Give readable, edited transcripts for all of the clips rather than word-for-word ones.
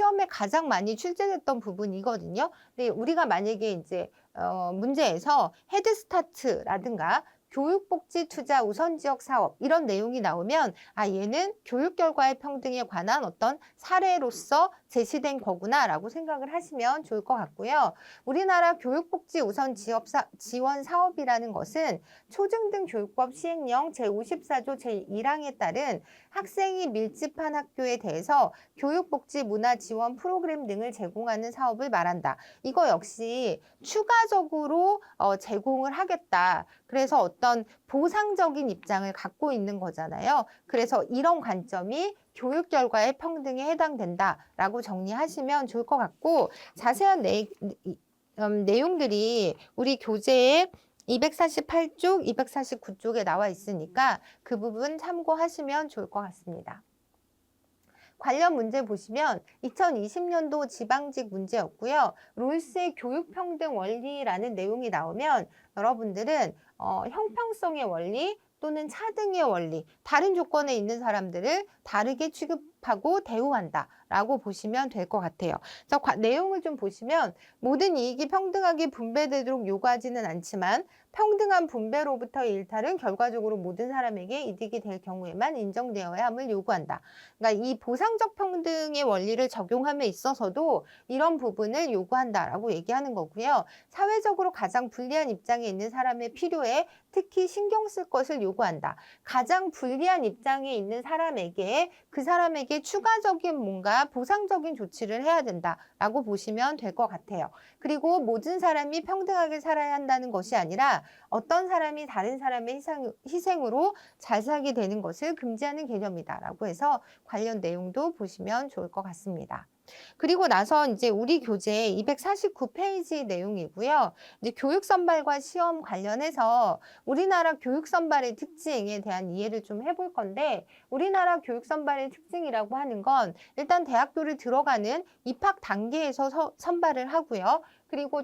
시험에 가장 많이 출제됐던 부분이거든요. 근데 우리가 만약에 이제 문제에서 헤드스타트라든가 교육복지 투자 우선 지역 사업 이런 내용이 나오면 얘는 교육 결과의 평등에 관한 어떤 사례로서 제시된 거구나라고 생각을 하시면 좋을 것 같고요. 우리나라 교육복지 우선 지원 사업이라는 것은 초중등 교육법 시행령 제54조 제1항에 따른 학생이 밀집한 학교에 대해서 교육복지 문화 지원 프로그램 등을 제공하는 사업을 말한다. 이거 역시 추가적으로 제공을 하겠다. 그래서 어떤 보상적인 입장을 갖고 있는 거잖아요. 그래서 이런 관점이 교육 결과의 평등에 해당된다라고 정리하시면 좋을 것 같고, 자세한 내용들이 우리 교재에 248쪽, 249쪽에 나와 있으니까 그 부분 참고하시면 좋을 것 같습니다. 관련 문제 보시면 2020년도 지방직 문제였고요. 롤스의 교육평등 원리라는 내용이 나오면 여러분들은 형평성의 원리 또는 차등의 원리, 다른 조건에 있는 사람들을 다르게 취급하고 대우한다 라고 보시면 될 것 같아요. 그래서 내용을 좀 보시면 모든 이익이 평등하게 분배되도록 요구하지는 않지만 평등한 분배로부터의 일탈은 결과적으로 모든 사람에게 이득이 될 경우에만 인정되어야 함을 요구한다. 그러니까 이 보상적 평등의 원리를 적용함에 있어서도 이런 부분을 요구한다라고 얘기하는 거고요. 사회적으로 가장 불리한 입장에 있는 사람의 필요에 특히 신경 쓸 것을 요구한다. 가장 불리한 입장에 있는 사람에게 그 사람에게 추가적인 뭔가 보상적인 조치를 해야 된다라고 보시면 될 것 같아요. 그리고 모든 사람이 평등하게 살아야 한다는 것이 아니라 어떤 사람이 다른 사람의 희생으로 잘 살게 되는 것을 금지하는 개념이다라고 해서 관련 내용도 보시면 좋을 것 같습니다. 그리고 나서 이제 우리 교재 249페이지 내용이고요. 이제 교육 선발과 시험 관련해서 우리나라 교육 선발의 특징에 대한 이해를 좀 해볼 건데, 우리나라 교육 선발의 특징이라고 하는 건 일단 대학교를 들어가는 입학 단계에서 선발을 하고요. 그리고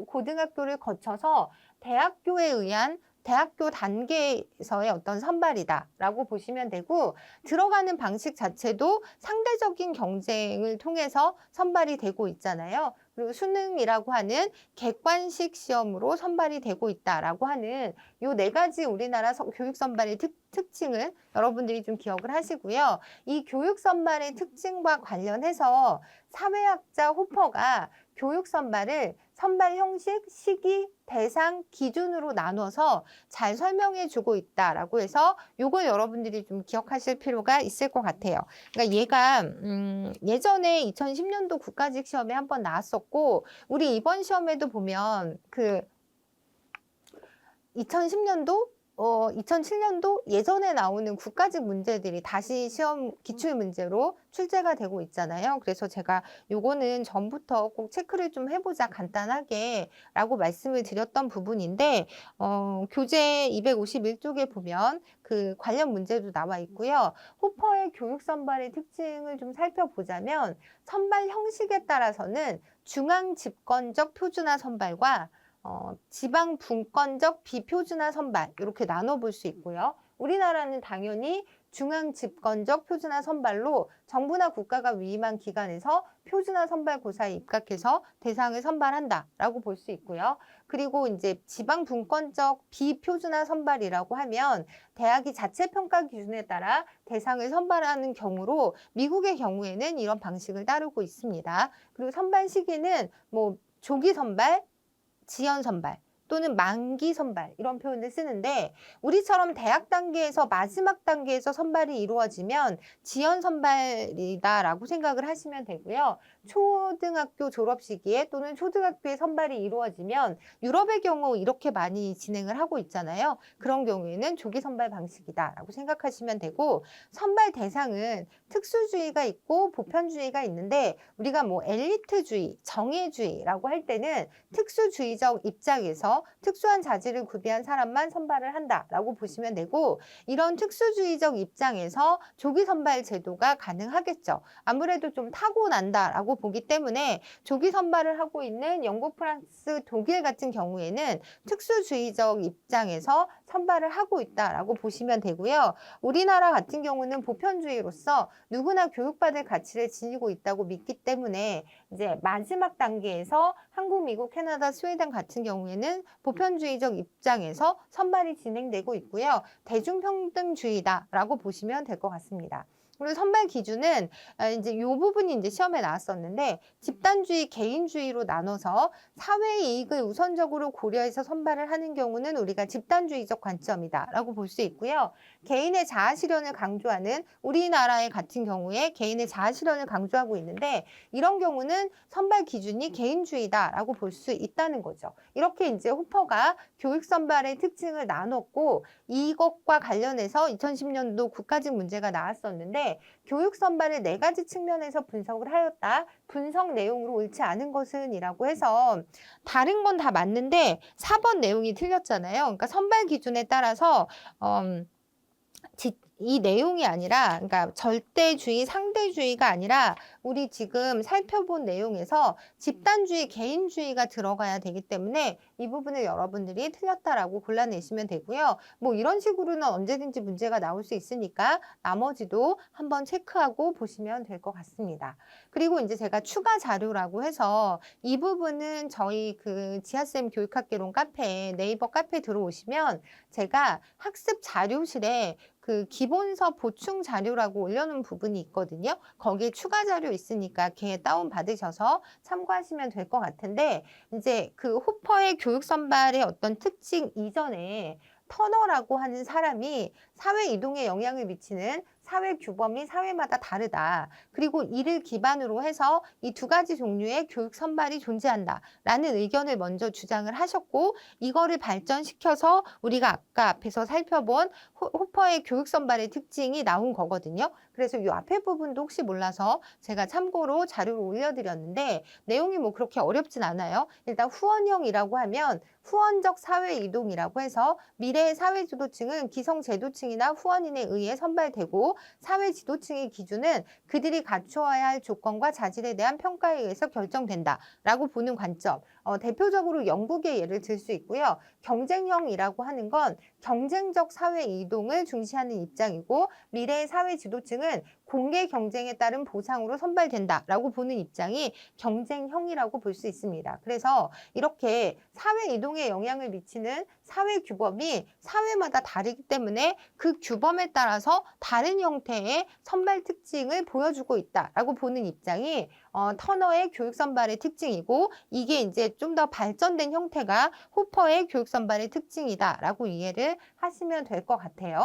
고등학교를 거쳐서 대학교에 의한 대학교 단계에서의 어떤 선발이다라고 보시면 되고, 들어가는 방식 자체도 상대적인 경쟁을 통해서 선발이 되고 있잖아요. 그리고 수능이라고 하는 객관식 시험으로 선발이 되고 있다라고 하는 요 네 가지 우리나라 교육 선발의 특징을 여러분들이 좀 기억을 하시고요. 이 교육 선발의 특징과 관련해서 사회학자 호퍼가 교육 선발을 선발 형식, 시기, 대상, 기준으로 나눠서 잘 설명해 주고 있다라고 해서 요걸 여러분들이 좀 기억하실 필요가 있을 것 같아요. 그러니까 얘가 예전에 2010년도 국가직 시험에 한번 나왔었고, 우리 이번 시험에도 보면 그 2010년도 2007년도 예전에 나오는 국가직 문제들이 다시 시험 기출 문제로 출제가 되고 있잖아요. 그래서 제가 요거는 전부터 꼭 체크를 좀 해보자 간단하게 라고 말씀을 드렸던 부분인데, 교재 251쪽에 보면 그 관련 문제도 나와 있고요. 호퍼의 교육 선발의 특징을 좀 살펴보자면 선발 형식에 따라서는 중앙 집권적 표준화 선발과 지방 분권적 비표준화 선발 이렇게 나눠볼 수 있고요. 우리나라는 당연히 중앙 집권적 표준화 선발로 정부나 국가가 위임한 기관에서 표준화 선발고사에 입각해서 대상을 선발한다라고 볼 수 있고요. 그리고 이제 지방 분권적 비표준화 선발이라고 하면 대학이 자체 평가 기준에 따라 대상을 선발하는 경우로 미국의 경우에는 이런 방식을 따르고 있습니다. 그리고 선발 시기는 뭐 조기 선발, 지연 선발 또는 만기 선발 이런 표현을 쓰는데, 우리처럼 대학 단계에서 마지막 단계에서 선발이 이루어지면 지연 선발이다라고 생각을 하시면 되고요. 초등학교 졸업 시기에 또는 초등학교에 선발이 이루어지면 유럽의 경우 이렇게 많이 진행을 하고 있잖아요. 그런 경우에는 조기 선발 방식이다라고 생각하시면 되고, 선발 대상은 특수주의가 있고 보편주의가 있는데, 우리가 뭐 엘리트주의, 정예주의라고 할 때는 특수주의적 입장에서 특수한 자질을 구비한 사람만 선발을 한다라고 보시면 되고, 이런 특수주의적 입장에서 조기 선발 제도가 가능하겠죠. 아무래도 좀 타고난다라고 보기 때문에 조기 선발을 하고 있는 영국, 프랑스, 독일 같은 경우에는 특수주의적 입장에서 선발을 하고 있다라고 보시면 되고요. 우리나라 같은 경우는 보편주의로서 누구나 교육받을 가치를 지니고 있다고 믿기 때문에 이제 마지막 단계에서 한국, 미국, 캐나다, 스웨덴 같은 경우에는 보편주의적 입장에서 선발이 진행되고 있고요. 대중평등주의다라고 보시면 될 것 같습니다. 그리고 선발 기준은 이제 이 부분이 이제 시험에 나왔었는데 집단주의, 개인주의로 나눠서 사회 이익을 우선적으로 고려해서 선발을 하는 경우는 우리가 집단주의적 관점이다라고 볼 수 있고요. 개인의 자아 실현을 강조하는 우리나라의 같은 경우에 개인의 자아 실현을 강조하고 있는데 이런 경우는 선발 기준이 개인주의다라고 볼 수 있다는 거죠. 이렇게 이제 호퍼가 교육 선발의 특징을 나눴고 이것과 관련해서 2010년도 국가직 문제가 나왔었는데 교육 선발을 4가지 측면에서 분석을 하였다. 분석 내용으로 옳지 않은 것은 이라고 해서 다른 건 다 맞는데 4번 내용이 틀렸잖아요. 그러니까 선발 기준에 따라서 이 내용이 아니라, 그러니까 절대주의, 상대주의가 아니라 우리 지금 살펴본 내용에서 집단주의, 개인주의가 들어가야 되기 때문에 이 부분을 여러분들이 틀렸다라고 골라내시면 되고요. 뭐 이런 식으로는 언제든지 문제가 나올 수 있으니까 나머지도 한번 체크하고 보시면 될 것 같습니다. 그리고 이제 제가 추가 자료라고 해서 이 부분은 저희 그 지하쌤 교육학개론 카페, 네이버 카페 들어오시면 제가 학습 자료실에 그 기본서 보충 자료라고 올려놓은 부분이 있거든요. 거기에 추가 자료 있으니까 걔 다운 받으셔서 참고하시면 될 것 같은데 이제 그 호퍼의 교육 선발의 어떤 특징 이전에 터너라고 하는 사람이 사회 이동에 영향을 미치는 사회 규범이 사회마다 다르다. 그리고 이를 기반으로 해서 이 2가지 종류의 교육 선발이 존재한다라는 의견을 먼저 주장을 하셨고 이거를 발전시켜서 우리가 아까 앞에서 살펴본 호퍼의 교육 선발의 특징이 나온 거거든요. 그래서 이 앞에 부분도 혹시 몰라서 제가 참고로 자료를 올려드렸는데 내용이 뭐 그렇게 어렵진 않아요. 일단 후원형이라고 하면 후원적 사회 이동이라고 해서 미래의 사회 지도층은 기성 제도층이나 후원인에 의해 선발되고 사회 지도층의 기준은 그들이 갖추어야 할 조건과 자질에 대한 평가에 의해서 결정된다라고 보는 관점. 대표적으로 영국의 예를 들 수 있고요. 경쟁형이라고 하는 건 경쟁적 사회 이동을 중시하는 입장이고 미래의 사회 지도층은 공개 경쟁에 따른 보상으로 선발된다라고 보는 입장이 경쟁형이라고 볼 수 있습니다. 그래서 이렇게 사회 이동에 영향을 미치는 사회 규범이 사회마다 다르기 때문에 그 규범에 따라서 다른 형태의 선발 특징을 보여주고 있다라고 보는 입장이 터너의 교육 선발의 특징이고 이게 이제 좀 더 발전된 형태가 호퍼의 교육 선발의 특징이다라고 이해를 하시면 될 것 같아요.